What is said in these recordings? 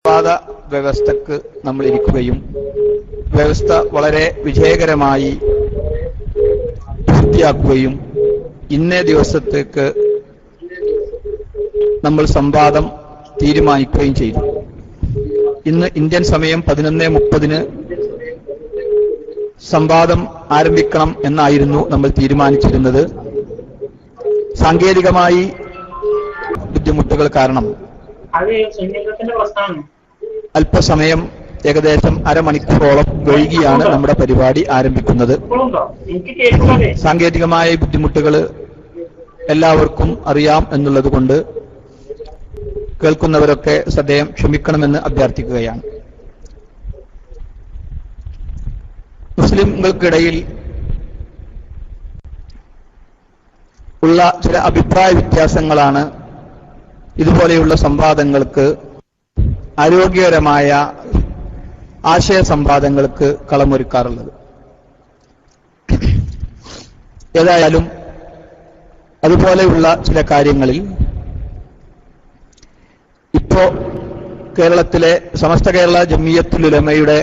സംവാദ വ്യവസ്ഥക്ക് നമ്മൾ ഇരിക്കുകയും വ്യവസ്ഥ വളരെ വിജയകരമായി പൂർത്തിയാക്കുകയും ഇന്നേ ദിവസത്തേക്ക് നമ്മൾ സംവാദം തീരുമാനിക്കുകയും ചെയ്തു. ഇന്ന് ഇന്ത്യൻ സമയം 11:30 സംവാദം ആരംഭിക്കണം എന്നായിരുന്നു നമ്മൾ തീരുമാനിച്ചിരുന്നത്. സാങ്കേതികമായി ബുദ്ധിമുട്ടുകൾ കാരണം അല്പസമയം ഏകദേശം അരമണിക്കൂറോളം വൈകിയാണ് നമ്മുടെ പരിപാടി ആരംഭിക്കുന്നത്. സാങ്കേതികമായ ബുദ്ധിമുട്ടുകൾ എല്ലാവർക്കും അറിയാം എന്നുള്ളത് കൊണ്ട് കേൾക്കുന്നവരൊക്കെ സദയം ക്ഷമിക്കണമെന്ന് അഭ്യർത്ഥിക്കുകയാണ്. മുസ്ലിംകൾക്കിടയിൽ ഉള്ള ചില അഭിപ്രായ വ്യത്യാസങ്ങളാണ് ഇതുപോലെയുള്ള സംവാദങ്ങൾക്ക്, ആരോഗ്യകരമായ ആശയ സംവാദങ്ങൾക്ക് കളമൊരുക്കാറുള്ളത്. ഏതായാലും അതുപോലെയുള്ള ചില കാര്യങ്ങളിൽ ഇപ്പോ കേരളത്തിലെ സമസ്ത കേരള ജമിയത്തുൽ ഉലമയുടെ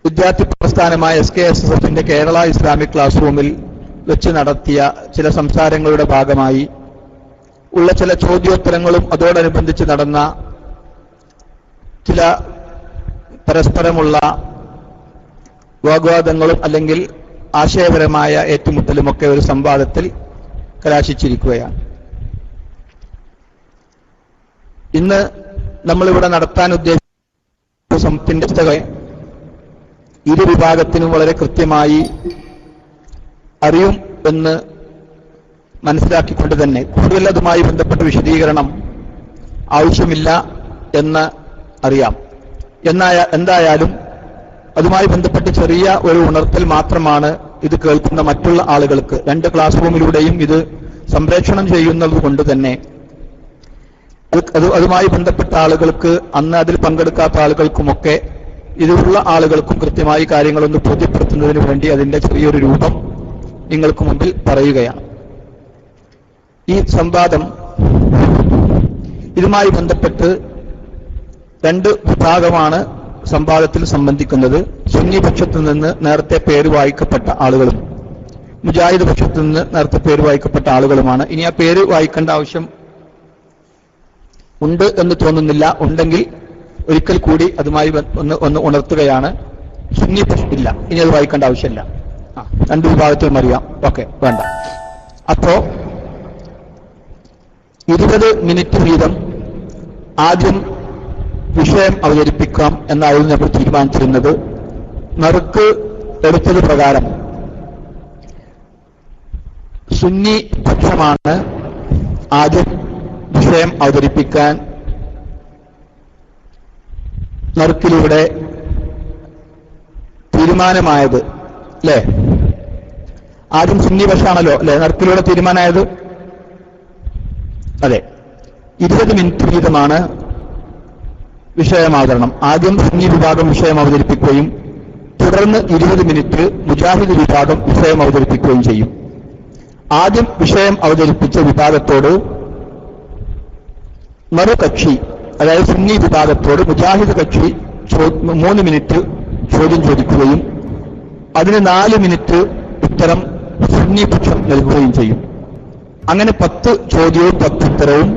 വിദ്യാർത്ഥി പ്രസ്ഥാനമായ SKSSFന്റെ കേരള ഇസ്ലാമിക് ക്ലാസ് റൂമിൽ വെച്ച് നടത്തിയ ചില സംസാരങ്ങളുടെ ഭാഗമായി ഉള്ള ചില ചോദ്യോത്തരങ്ങളും അതോടനുബന്ധിച്ച് നടന്ന ചില പരസ്പരമുള്ള വാഗ്വാദങ്ങളും അല്ലെങ്കിൽ ആശയപരമായ ഏറ്റുമുട്ടലുമൊക്കെ ഒരു സംവാദത്തിൽ കലാശിച്ചിരിക്കുകയാണ്. ഇന്ന് നമ്മളിവിടെ നടത്താൻ ഉദ്ദേശിച്ച സംവാദത്തിന്റെ ഇരു വിഭാഗത്തിനും വളരെ കൃത്യമായി അറിയും എന്ന് മനസ്സിലാക്കിക്കൊണ്ട് തന്നെ കൂടുതൽ അതുമായി ബന്ധപ്പെട്ട വിശദീകരണം ആവശ്യമില്ല എന്ന് അറിയാം. എന്തായാലും അതുമായി ബന്ധപ്പെട്ട് ചെറിയ ഒരു ഉണർത്തൽ മാത്രമാണ് ഇത് കേൾക്കുന്ന മറ്റുള്ള ആളുകൾക്ക്. 2 ക്ലാസ് റൂമിലൂടെയും ഇത് സംപ്രേഷണം ചെയ്യുന്നത് കൊണ്ട് തന്നെ അതുമായി ബന്ധപ്പെട്ട ആളുകൾക്ക്, അന്ന് അതിൽ പങ്കെടുക്കാത്ത ആളുകൾക്കുമൊക്കെ ഇതിലുള്ള ആളുകൾക്കും കൃത്യമായി കാര്യങ്ങളൊന്ന് ബോധ്യപ്പെടുത്തുന്നതിന് വേണ്ടി അതിന്റെ ചെറിയൊരു രൂപം നിങ്ങൾക്ക് മുമ്പിൽ പറയുകയാണ്. ഈ സംവാദം ഇതുമായി ബന്ധപ്പെട്ട് 2 വിഭാഗമാണ് സംവാദത്തിൽ സംബന്ധിക്കുന്നത്. സുന്നി പക്ഷത്തു നിന്ന് നേരത്തെ പേര് വായിക്കപ്പെട്ട ആളുകളും മുജാഹിദ് പക്ഷത്തു നിന്ന് നേരത്തെ പേര് വായിക്കപ്പെട്ട ആളുകളുമാണ്. ഇനി ആ പേര് വായിക്കേണ്ട ആവശ്യം ഉണ്ട് എന്ന് തോന്നുന്നില്ല. ഉണ്ടെങ്കിൽ ഒരിക്കൽ കൂടി അതുമായി ഒന്ന് ഉണർത്തുകയാണ്. സുന്നി ഇല്ല, ഇനി അത് വായിക്കേണ്ട ആവശ്യമില്ല. 2 വിഭാഗത്തിലും അറിയാം. ഓക്കെ, വേണ്ട. അപ്പോ 20 മിനിറ്റ് വീതം ആദ്യം വിഷയം അവതരിപ്പിക്കാം എന്നായിരുന്നു നമ്മൾ തീരുമാനിച്ചിരുന്നത്. നറുക്ക് എടുത്തത് പ്രകാരം സുന്നി പക്ഷമാണ് ആദ്യം വിഷയം അവതരിപ്പിക്കാൻ നറുക്കിലൂടെ തീരുമാനമായത്. അല്ലേ? ആദ്യം സുന്നി പക്ഷാണല്ലോ അല്ലെ നറുക്കിലൂടെ തീരുമാനമായത്? അതെ. 20 മിനിറ്റ് വീതമാണ് വിഷയമാവതരണം. ആദ്യം സുന്നി വിഭാഗം വിഷയം അവതരിപ്പിക്കുകയും തുടർന്ന് 20 മിനിറ്റ് മുജാഹിദ് വിഭാഗം വിഷയം അവതരിപ്പിക്കുകയും ചെയ്യും. ആദ്യം വിഷയം അവതരിപ്പിച്ച വിഭാഗത്തോട് മറുകക്ഷി, അതായത് സുന്നി വിഭാഗത്തോട് മുജാഹിദ് കക്ഷി 3 മിനിറ്റ് ചോദ്യം ചോദിക്കുകയും അതിന് 4 മിനിറ്റ് ഉത്തരം സുന്നി പക്ഷം നൽകുകയും ചെയ്യും. അങ്ങനെ 10 ചോദ്യവും 10 ഉത്തരവും.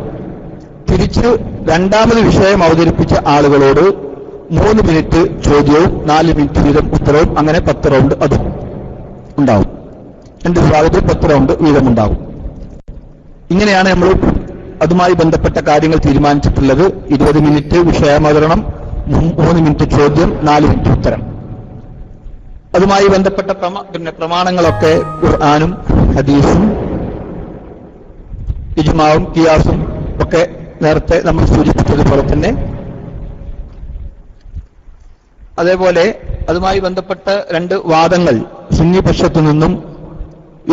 തിരിച്ച് രണ്ടാമത് വിഷയം അവതരിപ്പിച്ച ആളുകളോട് 3 മിനിറ്റ് ചോദ്യവും 4 മിനിറ്റ് വീതം ഉത്തരവും. അങ്ങനെ 10 റൗണ്ട് അതും ഉണ്ടാവും. 2 വിഭാഗത്തിൽ 10 റൗണ്ട് വീതമുണ്ടാവും. ഇങ്ങനെയാണ് നമ്മൾ അതുമായി ബന്ധപ്പെട്ട കാര്യങ്ങൾ തീരുമാനിച്ചിട്ടുള്ളത്. 20 മിനിറ്റ് വിഷയാവതരണം, 3 മിനിറ്റ് ചോദ്യം, 4 മിനിറ്റ് ഉത്തരം. അതുമായി ബന്ധപ്പെട്ട പ്രമാണങ്ങളൊക്കെ ഖുർആനും ഹദീസും ഇജ്മാവും ഖിയാസും ഒക്കെ നേരത്തെ നമ്മൾ സൂചിപ്പിച്ചതുപോലെ തന്നെ. അതേപോലെ അതുമായി ബന്ധപ്പെട്ട 2 വാദങ്ങൾ സുന്നി പക്ഷത്തു നിന്നും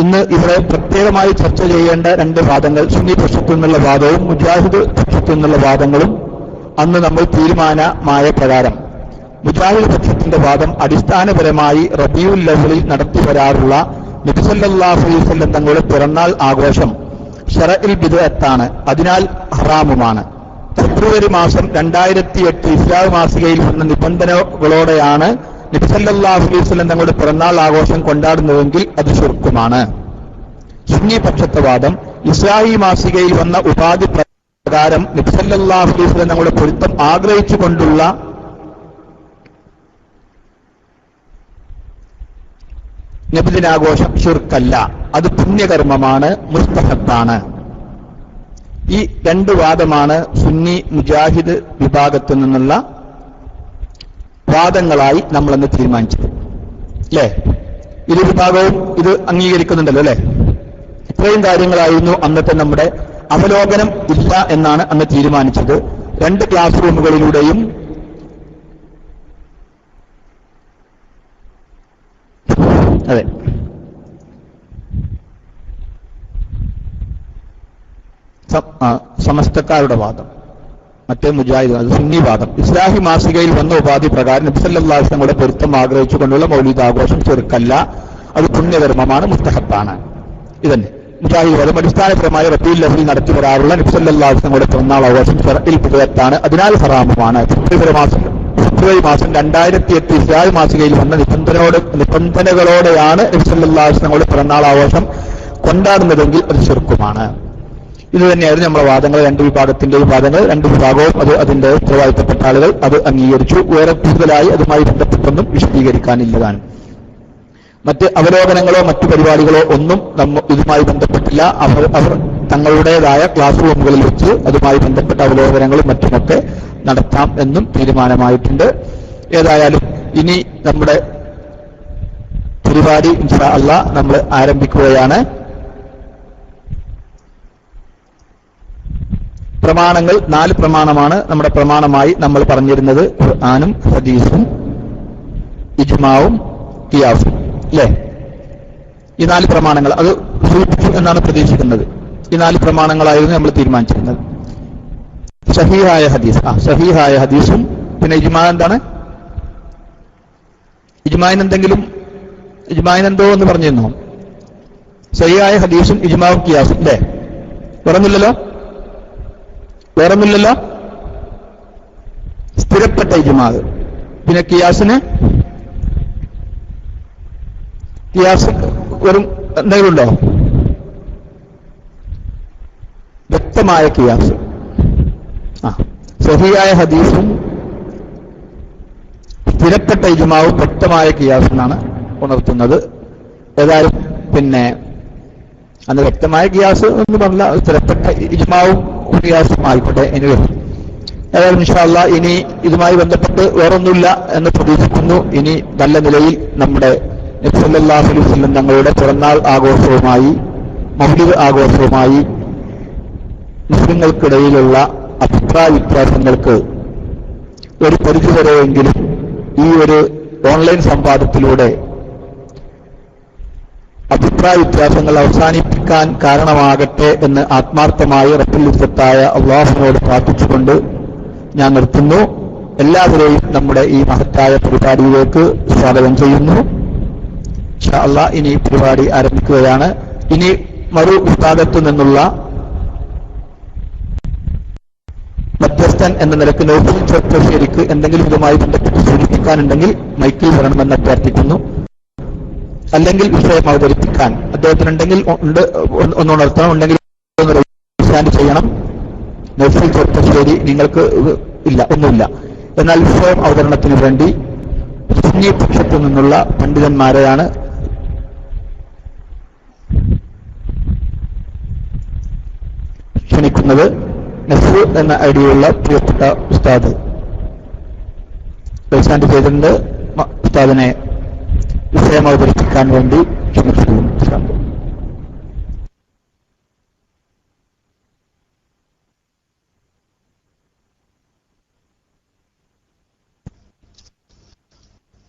ഇന്ന് ഇവിടെ പ്രത്യേകമായി ചർച്ച ചെയ്യേണ്ട 2 വാദങ്ങൾ, സുന്നി പക്ഷത്തു നിന്നുള്ള വാദവും മുജാഹിദ് പക്ഷത്തു നിന്നുള്ള വാദങ്ങളും അന്ന് നമ്മൾ തീരുമാനമായ പ്രകാരം മുജാഹിദ് പക്ഷത്തിന്റെ വാദം അടിസ്ഥാനപരമായി റബീഉൽ അവ്വലിൽ നടത്തി വരാറുള്ള നബി സല്ലല്ലാഹു അലൈഹി വസല്ലം തങ്ങളുടെ പിറന്നാൾ ആഘോഷം ശറഇൽ ബിദ്അത്താണ്, അതിനാൽ ഹറാമുമാണ്. ഫെബ്രുവരി മാസം 2008 ഇസ്ലാം മാസികയിൽ വന്ന നിബന്ധനകളോടെയാണ് നബി സല്ലല്ലാഹു അലൈഹി വസല്ലം തങ്ങളുടെ പിറന്നാൾ ആഘോഷം കൊണ്ടാടുന്നതെങ്കിൽ അത് ശിർക്കുമാണ്. സുന്നി പക്ഷത്തെ വാദം, ഇസ്ലാഹി മാസികയിൽ വന്ന ഉപാധി പ്രകാരം നബി സല്ലല്ലാഹു അലൈഹി വസല്ലം തങ്ങളുടെ പൊരുത്തം ആഗ്രഹിച്ചുകൊണ്ടുള്ള നബിദിനാഘോഷം ശിർക്കല്ല, അത് പുണ്യകർമ്മമാണ്, മുസ്തഹബാണ്. ഈ രണ്ട് വാദമാണ് സുന്നി മുജാഹിദ് വിഭാഗത്തിൽ നിന്നുള്ള വാദങ്ങളായി നമ്മളന്ന് തീരുമാനിച്ചത് അല്ലേ? ഇരു വിഭാഗവും ഇത് അംഗീകരിക്കുന്നുണ്ടല്ലോ അല്ലെ? ഇത്രയും കാര്യങ്ങളായിരുന്നു അന്നത്തെ നമ്മുടെ അവലോകനം. ഇല്ല എന്നാണ് അന്ന് തീരുമാനിച്ചത്. 2 ക്ലാസ് റൂമുകളിലൂടെയും അതെ സമസ്തക്കാരുടെ വാദം, മറ്റേ മുജാഹിദ്, അത് സുന്നി വാദം. ഇസ്ലാഹി മാസികയിൽ വന്ന ഉപാധി പ്രകാരം നബി സല്ലല്ലാഹു അലൈഹി വസല്ലം പൊരുത്തം ആഗ്രഹിച്ചുകൊണ്ടുള്ള മൗലിദ് ആഘോഷം ചെറുക്കല്ല, അത് പുണ്യകർമ്മമാണ്, മുസ്തഹബാണ്. ഇതന്നെ മുജാഹിദ് വാദം. അടിസ്ഥാനപരമായ റബീഉൽ അവ്വലിൽ നടത്തി വരാറുള്ള നബി സല്ലല്ലാഹു അലൈഹി വസല്ലം പിറന്നാൾ ആഘോഷം ശറഇൽ ബിദ്അത്താണ്, അതിനാൽ ഹറാമുമാണ്. ഫെബ്രുവരി മാസം 2008 ഇസ്ലാഹി മാസികയിൽ വന്ന നിബന്ധനകളോടെയാണ് നബി സല്ലല്ലാഹു അലൈഹി വസല്ലം പിറന്നാൾ ആഘോഷം കൊണ്ടാടുന്നതെങ്കിൽ അത് ശിർക്കുമാണ്. ഇത് തന്നെയായിരുന്നു നമ്മുടെ വാദങ്ങൾ. 2 വിഭാഗത്തിന്റെയും വാദങ്ങൾ. 2 വിഭാഗവും അത് അതിന്റെ ഉത്തരവാദിത്തപ്പെട്ട ആളുകൾ അത് അംഗീകരിച്ചു. വേറെ കൂടുതലായി അതുമായി ബന്ധപ്പെട്ടൊന്നും വിശദീകരിക്കാനില്ലതാണ്. മറ്റ് അവലോകനങ്ങളോ മറ്റു പരിപാടികളോ ഒന്നും ഇതുമായി ബന്ധപ്പെട്ടില്ല. അവർ തങ്ങളുടേതായ ക്ലാസ് റൂമുകളിൽ വെച്ച് അതുമായി ബന്ധപ്പെട്ട അവലോകനങ്ങളും മറ്റുമൊക്കെ നടത്താം എന്നും തീരുമാനമായിട്ടുണ്ട്. ഏതായാലും ഇനി നമ്മുടെ പരിപാടി ഇൻഷാ അല്ലാഹ് നമ്മൾ ആരംഭിക്കുകയാണ്. പ്രമാണങ്ങൾ 4 പ്രമാണമാണ് നമ്മുടെ പ്രമാണമായി നമ്മൾ പറഞ്ഞിരുന്നത്. ഖുർആനും ഹദീസും ഇജ്മാവും ഖിയാസും അല്ലേ? ഈ 4 പ്രമാണങ്ങൾ അത് സൂചിപ്പിച്ചു എന്നാണ് പ്രതീക്ഷിക്കുന്നത്. ഈ 4 പ്രമാണങ്ങളായിരുന്നു നമ്മൾ തീരുമാനിച്ചിരുന്നത്. സഹീഹായ ഹദീസ്, സഹീഹായ ഹദീസും പിന്നെ ഇജ്മാ. എന്താണ് ഇജ്മാനെന്തോ എന്ന് പറഞ്ഞിരുന്നു? സഹീഹായ ഹദീസും ഇജ്മാവും ഖിയാസും അല്ലേ? വേറൊന്നുമില്ലല്ലോ. സ്ഥിരപ്പെട്ട ഇജ്മാഅ്. പിന്നെ ഖിയാസ് വെറും എന്തെങ്കിലും ഉണ്ടോ? വ്യക്തമായ ഖിയാസ്. സഹിയായ ഹദീസും സ്ഥിരപ്പെട്ട ഇജ്മാവും വ്യക്തമായ ഖിയാസ് എന്നാണ് ഉണർത്തുന്നത്. ഏതായാലും പിന്നെ അന്ന് വ്യക്തമായ ഖിയാസ് എന്ന് പറഞ്ഞ സ്ഥിരപ്പെട്ട ഇജ്മാവും ഖിയാസും ആയിക്കോട്ടെ. ഏതായാലും ഇൻഷാ അല്ലാഹ് ഇനി ഇതുമായി ബന്ധപ്പെട്ട് വേറൊന്നുമില്ല എന്ന് പ്രതീക്ഷിക്കുന്നു. ഇനി നല്ല നിലയിൽ നമ്മുടെ നബി സല്ലല്ലാഹു അലൈഹി വസല്ലം തങ്ങളുടെ പിറന്നാൾ ആഘോഷവുമായി മൗലിദ് ആഘോഷവുമായി മുസ്ലിങ്ങൾക്കിടയിലുള്ള അഭിപ്രായ വ്യത്യാസങ്ങൾക്ക് ഒരു പരിധിവരെയെങ്കിലും ഈ ഒരു ഓൺലൈൻ സംവാദത്തിലൂടെ അഭിപ്രായ വ്യത്യാസങ്ങൾ അവസാനിപ്പിക്കാൻ കാരണമാകട്ടെ എന്ന് ആത്മാർത്ഥമായി റബ്ബുൽ ഇസ്സത്തായ അല്ലാഹുവിനോട് പ്രാർത്ഥിച്ചുകൊണ്ട് ഞാൻ നിർത്തുന്നു. എല്ലാവരെയും നമ്മുടെ ഈ മഹത്തായ പരിപാടിയിലേക്ക് സ്വാഗതം ചെയ്യുന്നു. ഇൻഷാ അല്ലാഹ് ഇനി പരിപാടി ആരംഭിക്കുകയാണ്. ഇനി മറു ഭാഗത്തു നിന്നുള്ള മധ്യസ്ഥൻ എന്ന നിലക്ക് നൗഫൽ ചെറുപ്പശ്ശേരിക്ക് എന്തെങ്കിലും ഇതുമായി ബന്ധപ്പെട്ട് സൂചിപ്പിക്കാനുണ്ടെങ്കിൽ മൈക്കിൽ വരണമെന്ന് അഭ്യർത്ഥിക്കുന്നു. അല്ലെങ്കിൽ വിഷയം അവതരിപ്പിക്കാൻ അദ്ദേഹത്തിനുണ്ടെങ്കിൽ ഒന്നുണർത്തണം, ഉണ്ടെങ്കിൽ ഒന്ന് ചെയ്യണം. നൗഫൽ ചെറുപ്പശ്ശേരി നിങ്ങൾക്ക് ഇല്ല, ഒന്നുമില്ല. എന്നാൽ വിഷയം അവതരണത്തിന് വേണ്ടി സുന്നി പക്ഷത്തു നിന്നുള്ള പണ്ഡിതന്മാരെയാണ് ക്ഷണിക്കുന്നത്. നസ്രു എന്ന ഐഡിയുള്ള പ്രിയപ്പെട്ട ഉസ്താദ് റൈസാൻഡ് ചെയ്തിട്ടുണ്ട്. ഉസ്താദിനെ വിഷയം അവതരിപ്പിക്കാൻ വേണ്ടി ക്ഷണിക്കുന്നു.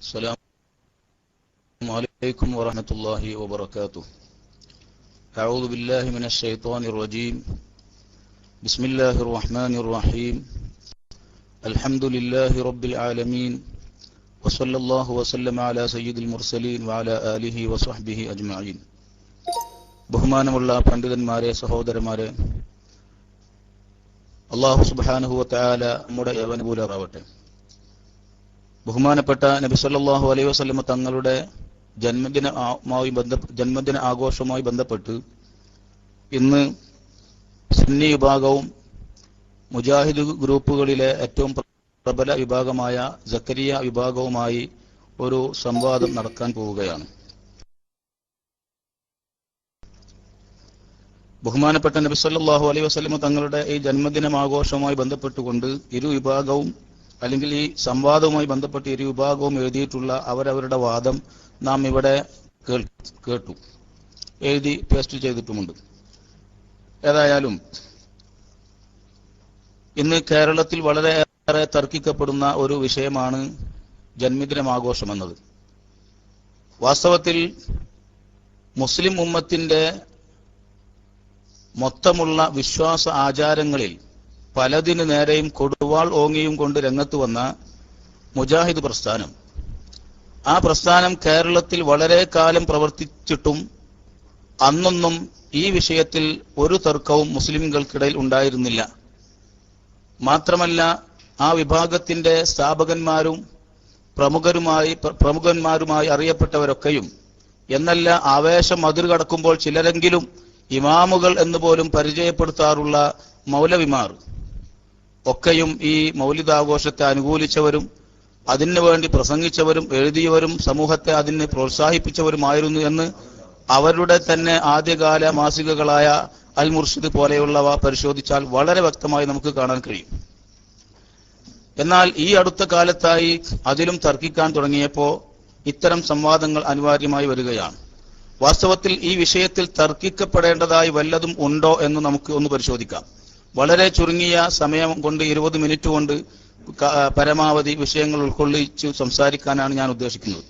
السلام عليكم ورحمة الله وبركاته. أعوذ بالله من الشيطان الرجيم. بسم الله الرحمن الرحيم. الحمد لله رب العالمين، وصلى الله وسلم على سيد المرسلين وعلى آله وصحبه أجمعين. ബഹുമാനമുള്ള പണ്ഡിതന്മാരെ, സഹോദരന്മാരെ, അല്ലാഹു സുബ്ഹാനഹു വ തആല നമ്മുടെ അനുകൂലമാവട്ടെ. ബഹുമാനപ്പെട്ട നബി സല്ലല്ലാഹു അലൈഹി വസല്ലം തങ്ങളുടെ ജന്മദിന ആഘോഷവുമായി ബന്ധപ്പെട്ട് ഇന്ന് സുന്നി വിഭാഗവും മുജാഹിദ് ഗ്രൂപ്പുകളിലെ ഏറ്റവും പ്രബല വിഭാഗമായ സക്കരിയ വിഭാഗവുമായി ഒരു സംവാദം നടക്കാൻ പോവുകയാണ്. ബഹുമാനപ്പെട്ട നബി സല്ലല്ലാഹു അലൈഹി വസല്ലം തങ്ങളുടെ ഈ ജന്മദിനം ആഘോഷവുമായി ബന്ധപ്പെട്ടുകൊണ്ട് ഇരു വിഭാഗവും, അല്ലെങ്കിൽ ഈ സംവാദവുമായി ബന്ധപ്പെട്ട് ഇരു വിഭാഗവും എഴുതിയിട്ടുള്ള അവരവരുടെ വാദം നാം ഇവിടെ കേട്ടു, എഴുതി പേസ്റ്റ് ചെയ്തിട്ടുമുണ്ട്. ഏതായാലും ഇന്ന് കേരളത്തിൽ വളരെയേറെ തർക്കിക്കപ്പെടുന്ന ഒരു വിഷയമാണ് ജന്മദിനമാഘോഷം എന്നത്. വാസ്തവത്തിൽ മുസ്ലിം ഉമ്മത്തിന്റെ മൊത്തമുള്ള വിശ്വാസ ആചാരങ്ങളിൽ പലതിനു നേരെയും കൊടുവാൾ ഓങ്ങിയും കൊണ്ട് രംഗത്ത് വന്ന മുജാഹിദ് പ്രസ്ഥാനം, ആ പ്രസ്ഥാനം കേരളത്തിൽ വളരെ കാലം പ്രവർത്തിച്ചിട്ടും അന്നൊന്നും ഈ വിഷയത്തിൽ ഒരു തർക്കവും മുസ്ലിംകൾക്കിടയിൽ ഉണ്ടായിരുന്നില്ല. മാത്രമല്ല, ആ വിഭാഗത്തിന്റെ സ്ഥാപകന്മാരും പ്രമുഖന്മാരുമായി അറിയപ്പെട്ടവരൊക്കെയും, എന്നല്ല ആവേശം അതിരുകടക്കുമ്പോൾ ചിലരെങ്കിലും ഇമാമുകൾ എന്ന് പോലും പരിചയപ്പെടുത്താറുള്ള മൗലവിമാർ ഒക്കെയും ഈ മൗലിദാഘോഷത്തെ അനുകൂലിച്ചവരും അതിനു വേണ്ടി പ്രസംഗിച്ചവരും എഴുതിയവരും സമൂഹത്തെ അതിന് പ്രോത്സാഹിപ്പിച്ചവരുമായിരുന്നു എന്ന് അവരുടെ തന്നെ ആദ്യകാല മാസികകളായ അൽ മുർഷിദ് പോലെയുള്ളവ പരിശോധിച്ചാൽ വളരെ വ്യക്തമായി നമുക്ക് കാണാൻ കഴിയും. എന്നാൽ ഈ അടുത്ത കാലത്തായി അതിലും തർക്കിക്കാൻ തുടങ്ങിയപ്പോൾ ഇത്തരം സംവാദങ്ങൾ അനിവാര്യമായി വരികയാണ്. വാസ്തവത്തിൽ ഈ വിഷയത്തിൽ തർക്കിക്കപ്പെടേണ്ടതായി വല്ലതും ഉണ്ടോ എന്ന് നമുക്ക് ഒന്ന് പരിശോധിക്കാം. വളരെ ചുരുങ്ങിയ സമയം കൊണ്ട് 20 മിനിറ്റ് കൊണ്ട് പരമാവധി വിഷയങ്ങൾ ഉൾക്കൊള്ളിച്ചു സംസാരിക്കാനാണ് ഞാൻ ഉദ്ദേശിക്കുന്നത്.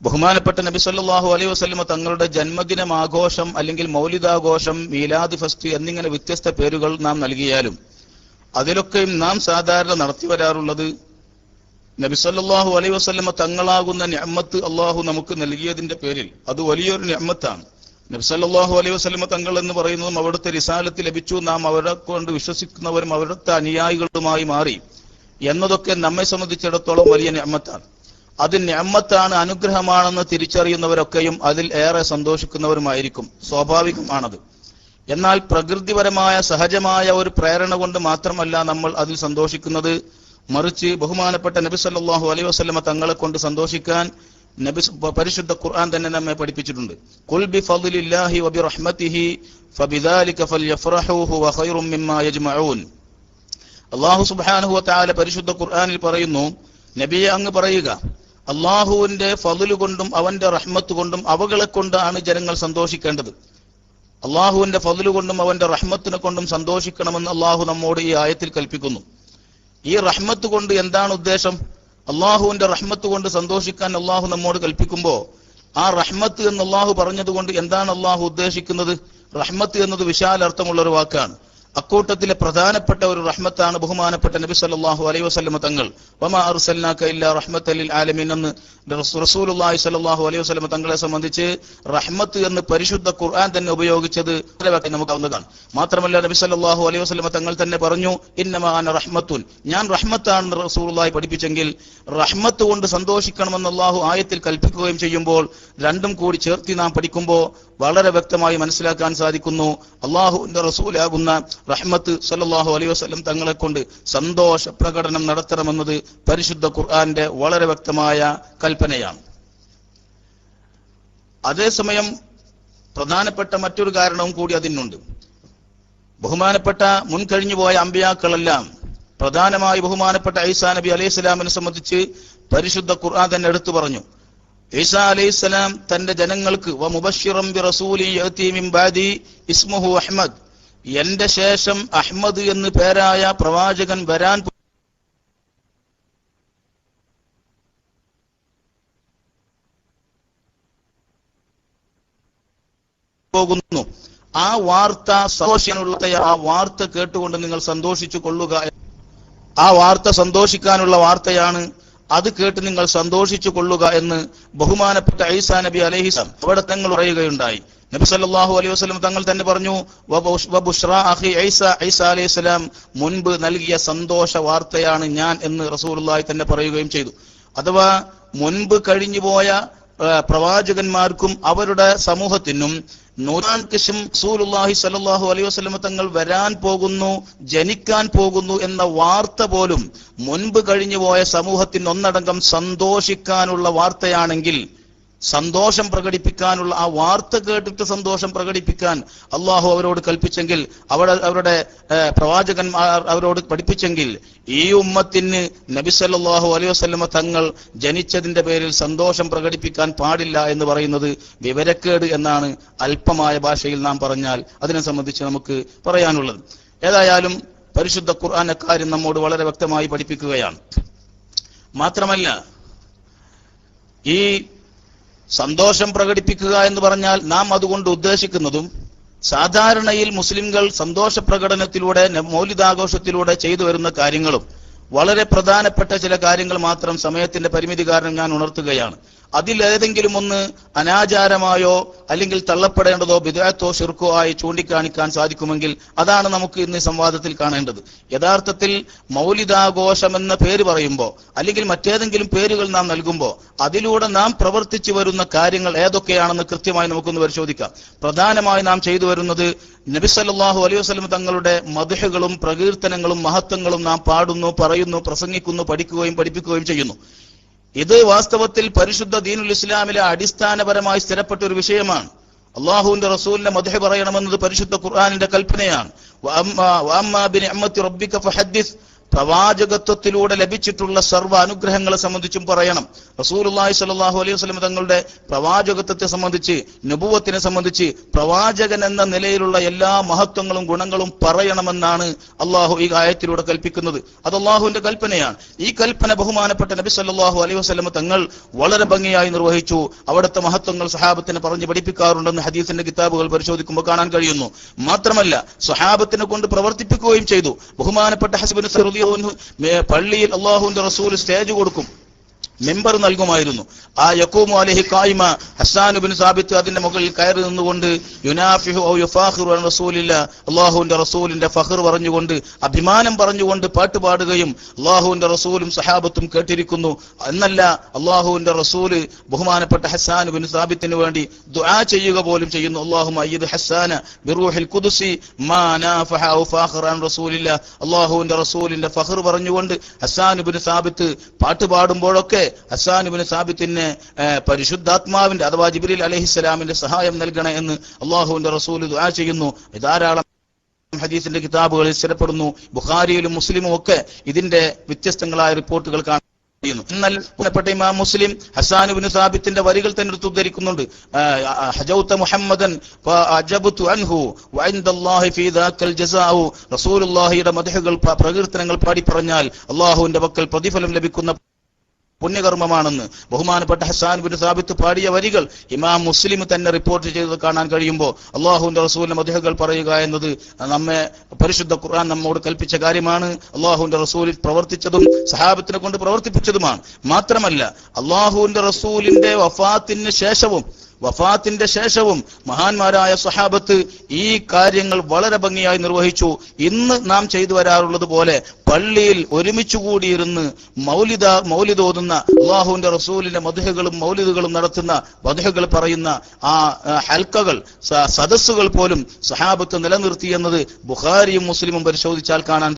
ബഹുമാനപ്പെട്ട നബി സല്ലല്ലാഹു അലൈഹി വസല്ലം തങ്ങളുടെ ജന്മദിനം ആഘോഷം അല്ലെങ്കിൽ മൗലിദാഘോഷം, മീലാദ് ഫെസ്റ്റ് എന്നിങ്ങനെ വ്യത്യസ്ത പേരുകൾ നാം നൽകിയാലും അതിലൊക്കെയും നാം സാധാരണ നടത്തി വരാറുള്ളത് നബി സല്ലല്ലാഹു അലൈഹി വസല്ലം തങ്ങളാകുന്ന നിഅമത്ത് അള്ളാഹു നമുക്ക് നൽകിയതിന്റെ പേരിൽ അത് വലിയൊരു നിഅമത്താണ്. നബി സല്ലല്ലാഹു അലൈഹി വസല്ലം തങ്ങൾ എന്ന് പറയുന്നതും അവിടുത്തെ റിസാലത്ത് ലഭിച്ചു, നാം അവരെ കൊണ്ട് വിശ്വസിക്കുന്നവരും അവിടുത്തെ അനുയായികളുമായി മാറി എന്നതൊക്കെ നമ്മെ സംബന്ധിച്ചിടത്തോളം വലിയ നിഅമത്താണ്. അത് നിഅമത്താണ്, അനുഗ്രഹമാണെന്ന് തിരിച്ചറിയുന്നവരൊക്കെയും അതിൽ ഏറെ സന്തോഷിക്കുന്നവരുമായിരിക്കും, സ്വാഭാവികമാണത്. എന്നാൽ പ്രകൃതിപരമായ സഹജമായ ഒരു പ്രേരണ കൊണ്ട് മാത്രമല്ല നമ്മൾ അതിൽ സന്തോഷിക്കുന്നത്, മറിച്ച് ബഹുമാനപ്പെട്ട നബി സല്ലല്ലാഹു അലൈഹി വസല്ലം തങ്ങളെ കൊണ്ട് സന്തോഷിക്കാൻ പരിശുദ്ധ ഖുർആൻ തന്നെ നമ്മെ പഠിപ്പിച്ചിട്ടുണ്ട്. ഖുൽ ബിഫദ്ലില്ലാഹി വബിറഹ്മതിഹി ഫബിദാലിക ഫൽയഫ്റഹൂ ഹുവ ഖൈറും മിമ്മാ യജ്മഊൻ. അല്ലാഹു സുബ്ഹാനഹു വ തആല പരിശുദ്ധ ഖുർആനിൽ പറയുന്നു, നബിയെ അങ്ങ് പറയുക, അല്ലാഹുവിന്റെ ഫദ്ല് കൊണ്ടും അവന്റെ റഹ്മത്ത് കൊണ്ടും അവകളെ കൊണ്ടാണ് ജനങ്ങൾ സന്തോഷിക്കേണ്ടത്. അല്ലാഹുവിന്റെ ഫദ്ല് കൊണ്ടും അവന്റെ റഹ്മത്തിനെ കൊണ്ടും സന്തോഷിക്കണമെന്ന് അല്ലാഹു നമ്മോട് ഈ ആയത്തിൽ കൽപ്പിക്കുന്നു. ഈ റഹ്മത്ത് കൊണ്ട് എന്താണ് ഉദ്ദേശം? അള്ളാഹുവിന്റെ റഹ്മത്ത് കൊണ്ട് സന്തോഷിക്കാൻ അള്ളാഹു നമ്മോട് കൽപ്പിക്കുമ്പോൾ ആ റഹ്മത്ത് എന്ന് അള്ളാഹു പറഞ്ഞതുകൊണ്ട് എന്താണ് അള്ളാഹു ഉദ്ദേശിക്കുന്നത്? റഹ്മത്ത് എന്നത് വിശാലർത്ഥമുള്ള ഒരു വാക്കാണ്. അക്കൂട്ടത്തിലെ പ്രധാനപ്പെട്ട ഒരു റഹ്മത്താണ് ബഹുമാനപ്പെട്ട നബി സല്ലല്ലാഹു അലൈഹി വസല്ലം തങ്ങൾ. വമാ അർസൽനാക ഇല്ലാ റഹ്മത്തൽ ലിൽ ആലമീൻ എന്ന് റസൂലുള്ളാഹി സ്വല്ലല്ലാഹു അലൈഹി വസല്ലം തങ്ങളെ സംബന്ധിച്ച് റഹ്മത്ത് എന്ന് പരിശുദ്ധ ഖുർആൻ തന്നെ ഉപയോഗിച്ചത് നമുക്ക് അവന്നതാണ്. മാത്രമല്ല നബി സല്ലല്ലാഹു അലൈഹി വസല്ലം തങ്ങൾ തന്നെ പറഞ്ഞു, ഇന്നമാ അന റഹ്മത്തുൻ, ഞാൻ റഹ്മത്താണെന്ന് റസൂലുള്ളാഹി പഠിപ്പിച്ചെങ്കിൽ റഹ്മത്ത് കൊണ്ട് സന്തോഷിക്കണമെന്ന് അല്ലാഹു ആയത്തിൽ കൽപ്പിക്കുകയും ചെയ്യുമ്പോൾ രണ്ടും കൂടി ചേർത്തി നാം പഠിക്കുമ്പോൾ വളരെ വ്യക്തമായി മനസ്സിലാക്കാൻ സാധിക്കുന്നു, അള്ളാഹുവിന്റെ റസൂലാകുന്ന റഹ്മത്ത് സല്ലല്ലാഹു അലൈഹി വസല്ലം തങ്ങളെ കൊണ്ട് സന്തോഷ പ്രകടനം നടത്തണമെന്നത് പരിശുദ്ധ ഖുർആന്റെ വളരെ വ്യക്തമായ കൽപ്പനയാണ്. അതേസമയം പ്രധാനപ്പെട്ട മറ്റൊരു കാരണവും കൂടി അതിനുണ്ട്. ബഹുമാനപ്പെട്ട മുൻകഴിഞ്ഞുപോയ അമ്പിയാക്കളെല്ലാം, പ്രധാനമായി ബഹുമാനപ്പെട്ട ഈസാ നബി അലൈഹിസ്സലാമിനെ സംബന്ധിച്ച് പരിശുദ്ധ ഖുർആൻ തന്നെ എടുത്തു പറഞ്ഞു. ഈസാ അലൈഹിസ്സലാം തന്റെ ജനങ്ങൾക്ക് വമുബശ്ശിറൻ ബിറസൂലി യഅതി മിൻ ബഅദി ഇസ്മുഹു അഹ്മദ്, എന്റെ ശേഷം അഹ്മദ് എന്ന് പേരായ പ്രവാചകൻ വരാൻ പോകുന്നു, ആ വാർത്ത സന്തോഷിക്കാനുള്ള ആ വാർത്ത കേട്ടുകൊണ്ട് നിങ്ങൾ സന്തോഷിച്ചു കൊള്ളുക. ആ വാർത്ത സന്തോഷിക്കാനുള്ള വാർത്തയാണ്, അത് കേട്ട് നിങ്ങൾ സന്തോഷിച്ചു കൊള്ളുക എന്ന് ബഹുമാനപ്പെട്ട ഈസാ നബി അലൈഹിസ്സലാം അവിടെ തങ്ങൾ പറയുകയുണ്ടായി. നബി സല്ലല്ലാഹു അലൈഹി വസല്ലം തങ്ങൾ തന്നെ പറഞ്ഞു, വബുശ്റാ അഖി ഈസ അലൈഹിസ്സലാം മുൻപ് നൽകിയ സന്തോഷ വാർത്തയാണ് ഞാൻ എന്ന് റസൂലുള്ളാഹി തന്നെ പറയുകയും ചെയ്തു. അഥവാ മുൻപ് കഴിഞ്ഞുപോയ പ്രവാചകന്മാർക്കും അവരുടെ സമൂഹത്തിനും നൂറാൻകശം റസൂലുള്ളാഹി സ്വല്ലല്ലാഹു അലൈഹി വസല്ലം തങ്ങൾ വരാൻ പോകുന്നു, ജനിക്കാൻ പോകുന്നു എന്ന വാർത്ത പോലും മുൻപ് കഴിഞ്ഞുപോയ സമൂഹത്തിന് ഒന്നടങ്കം സന്തോഷിക്കാനുള്ള വാർത്തയാണെങ്കിൽ, സന്തോഷം പ്രകടിപ്പിക്കാനുള്ള ആ വാർത്ത കേട്ടിട്ട് സന്തോഷം പ്രകടിപ്പിക്കാൻ അള്ളാഹു അവരോട് കൽപ്പിച്ചെങ്കിൽ, അവരുടെ പ്രവാചകന്മാർ അവരോട് പഠിപ്പിച്ചെങ്കിൽ, ഈ ഉമ്മത്തിന് നബി സല്ലല്ലാഹു അലൈഹി വസല്ലം തങ്ങൾ ജനിച്ചതിന്റെ പേരിൽ സന്തോഷം പ്രകടിപ്പിക്കാൻ പാടില്ല എന്ന് പറയുന്നത് വിവരക്കേട് എന്നാണ് അല്പമായ ഭാഷയിൽ നാം പറഞ്ഞാൽ അതിനെ സംബന്ധിച്ച് നമുക്ക് പറയാനുള്ളത്. ഏതായാലും പരിശുദ്ധ ഖുർആൻ അക്കാര്യം നമ്മോട് വളരെ വ്യക്തമായി പഠിപ്പിക്കുകയാണ്. മാത്രമല്ല, ഈ സന്തോഷം പ്രകടിപ്പിക്കുക എന്ന് പറഞ്ഞാൽ നാം അതുകൊണ്ട് ഉദ്ദേശിക്കുന്നതും സാധാരണയിൽ മുസ്ലിംകൾ സന്തോഷ പ്രകടനത്തിലൂടെ മൗലിദാഘോഷത്തിലൂടെ ചെയ്തു വരുന്ന കാര്യങ്ങളും വളരെ പ്രധാനപ്പെട്ട ചില കാര്യങ്ങൾ മാത്രം സമയത്തിന്റെ പരിമിതി കാരണം ഞാൻ ഉണർത്തുകയാണ്. അതിലേതെങ്കിലും ഒന്ന് അനാചാരമായോ അല്ലെങ്കിൽ തള്ളപ്പെടേണ്ടതോ ബിദ്അത്തോ ശിർക്കോ ആയി ചൂണ്ടിക്കാണിക്കാൻ സാധിക്കുമെങ്കിൽ അതാണ് നമുക്ക് ഇന്ന് സംവാദത്തിൽ കാണേണ്ടത്. യഥാർത്ഥത്തിൽ മൗലിദാഘോഷം എന്ന പേര് പറയുമ്പോൾ അല്ലെങ്കിൽ മറ്റേതെങ്കിലും പേരുകൾ നാം നൽകുമ്പോൾ അതിലൂടെ നാം പ്രവർത്തിച്ചു വരുന്ന കാര്യങ്ങൾ ഏതൊക്കെയാണെന്ന് കൃത്യമായി നമുക്കൊന്ന് പരിശോധിക്കാം. പ്രധാനമായി നാം ചെയ്തു വരുന്നത് നബി സല്ലല്ലാഹു അലൈഹി വസല്ലം തങ്ങളുടെ മദ്ഹുകളും പ്രകീർത്തനങ്ങളും മഹത്വങ്ങളും നാം പാടുന്നു, പറയുന്നു, പ്രസംഗിക്കുന്നു, പഠിക്കുകയും പഠിപ്പിക്കുകയും ചെയ്യുന്നു. ഇത് വാസ്തവത്തിൽ പരിശുദ്ധ ദീനുൽ ഇസ്ലാമിലെ അടിസ്ഥാനപരമായി സ്ഥിരപ്പെട്ട ഒരു വിഷയമാണ്. അള്ളാഹുവിന്റെ റസൂലിന്റെ മദ്ഹ് പറയണമെന്നത് പരിശുദ്ധ ഖുർആനിന്റെ കൽപ്പനയാണ്. വഅമ്മാ ബിനിഅമത്തി റബ്ബിക ഫഹദ്ദിസ്, പ്രവാചകത്വത്തിലൂടെ ലഭിച്ചിട്ടുള്ള സർവ്വ അനുഗ്രഹങ്ങളെ സംബന്ധിച്ചും പറയണം. റസൂലുള്ളാഹി സ്വല്ലല്ലാഹു അലൈഹി വസല്ലം തങ്ങളുടെ പ്രവാചകത്വത്തെ സംബന്ധിച്ച്, നബുവത്തിനെ സംബന്ധിച്ച്, പ്രവാചകൻ എന്ന നിലയിലുള്ള എല്ലാ മഹത്വങ്ങളും ഗുണങ്ങളും പറയണമെന്നാണ് അള്ളാഹു ഈ ആയത്തിലൂടെ കൽപ്പിക്കുന്നത്. അത് അള്ളാഹുവിന്റെ കൽപ്പനയാണ്. ഈ കൽപ്പന ബഹുമാനപ്പെട്ട നബി സല്ലല്ലാഹു അലൈഹി വസല്ലം തങ്ങൾ വളരെ ഭംഗിയായി നിർവഹിച്ചു. അവിടുത്തെ മഹത്വങ്ങൾ സഹാബത്തിനെ പറഞ്ഞു പഠിപ്പിക്കാറുണ്ടെന്ന് ഹദീസിന്റെ കിതാബുകൾ പരിശോധിക്കുമ്പോൾ കാണാൻ കഴിയുന്നു. മാത്രമല്ല, സഹാബത്തിനെ കൊണ്ട് പ്രവർത്തിപ്പിക്കുകയും ചെയ്തു. ബഹുമാനപ്പെട്ട ഹസ്ബുൻ പള്ളിയിൽ അള്ളാഹുവിന്റെ റസൂൽ സ്റ്റേജ് കൊടുക്കും, മെമ്പർ നൽകുമായിരുന്നു. ആ യഖൂമു അലൈഹി ഖായിമ, ഹസ്സാൻ ഇബ്നു സാബിത്ത് അതിന്റെ മുകളിൽ കയറി നിന്നുകൊണ്ട് യുനാഫിഹു ഔ യുഫാഖിറു അൻ റസൂലില്ല, അല്ലാഹുവിന്റെ റസൂലിന്റെ ഫഖർ പറഞ്ഞുകൊണ്ട്, അഭിമാനം പറഞ്ഞുകൊണ്ട് പാട്ട് പാടുകയും അല്ലാഹുവിന്റെ റസൂലും സഹാബത്തും കേട്ടിരിക്കുന്നു. എന്നല്ല, അല്ലാഹുവിന്റെ റസൂല് ബഹുമാനപ്പെട്ട ഹസ്സാൻ ഇബ്നു സാബിത്തിന് വേണ്ടി ദുആ ചെയ്യുക പോലും ചെയ്യുന്നു. അല്ലാഹുമ്മ അയ്യിദ് ഹസ്സാന ബിറൂഹിൽ ഖുദ്സി മാ നാഫഹ ഔ ഫാഖിറ അൻ റസൂലില്ല, അല്ലാഹുവിന്റെ റസൂലിന്റെ ഫഖർ പറഞ്ഞുകൊണ്ട് ഹസ്സാൻ ഇബ്നു സാബിത്ത് പാട്ട് പാടുമ്പോഴൊക്കെ ഹസ്സാൻ ഇബ്നു സാബിത്തിന് പരിശുദ്ധാത്മാവിന്റെ അഥവാ ജിബ്രീൽ അലൈഹിസ്സലാമിന്റെ സഹായം നൽകണേ എന്ന് അള്ളാഹുവിന്റെ റസൂൽ ദുആ ചെയ്യുന്നു. ധാരാളം ഹദീസിന്റെ കിതാബുകളിൽ സ്ഥിരപ്പെടുന്നു. ബുഖാരിയിലും മുസ്ലിമും ഒക്കെ ഇതിന്റെ വ്യത്യസ്തങ്ങളായ റിപ്പോർട്ടുകൾ കാണുന്നു. എന്നാൽ ബഹുമാനപ്പെട്ട ഇമാം മുസ്ലിം ഹസ്സാൻ ഇബ്നു സാബിത്തിന്റെ വരികൾ തന്നെ എടുത്ത് ഉദ്ധരിക്കുന്നുണ്ട്. ഹജൗത മുഹമ്മദൻ ഫഅജബ്തു അൻഹു വഇൻദല്ലാഹി ഫീ ദാക്കൽ ജസാഉ, റസൂലുള്ളാഹിയുടെ മദ്ഹുകൾ പ്രകീർത്തനങ്ങൾ പാടി പറഞ്ഞാൽ അള്ളാഹുവിന്റെ പക്കൽ പ്രതിഫലം ലഭിക്കുന്ന പുണ്യകർമ്മമാണെന്ന് ബഹുമാനപ്പെട്ട ഹസ്സാൻ ഇബ്നു സാബിത്ത് പാടിയ വരികൾ ഇമാം മുസ്ലിം തന്നെ റിപ്പോർട്ട് ചെയ്ത് കാണാൻ കഴിയുമ്പോൾ അള്ളാഹുവിന്റെ റസൂലിന്റെ മദ്ഹുകൾ പറയുക എന്നത് നമ്മെ പരിശുദ്ധ ഖുർആൻ നമ്മോട് കൽപ്പിച്ച കാര്യമാണ്. അള്ളാഹുവിന്റെ റസൂലിൽ പ്രവർത്തിച്ചതും സഹാബത്തിനെ കൊണ്ട് പ്രവർത്തിപ്പിച്ചതുമാണ്. മാത്രമല്ല, അള്ളാഹുവിന്റെ റസൂലിന്റെ വഫാത്തിന്റെ ശേഷവും മഹാന്മാരായ സഹാബത്ത് ഈ കാര്യങ്ങൾ വളരെ ഭംഗിയായി നിർവഹിച്ചു. ഇന്ന് നാം ചെയ്തു വരാറുള്ളത് പോലെ പള്ളിയിൽ ഒരുമിച്ചു കൂടിയിരുന്ന് മൗലിദോതുന്ന, അള്ളാഹുവിന്റെ റസൂലിന്റെ മദ്ഹുകളും മൗലിദുകളും നടത്തുന്ന, മദ്ഹുകൾ പറയുന്ന ആ ഹൽക്കകൾ, സദസ്സുകൾ പോലും സഹാബത്ത് നിലനിർത്തി എന്നത് ബുഖാരിയും മുസ്ലിമും പരിശോധിച്ചാൽ കാണാൻ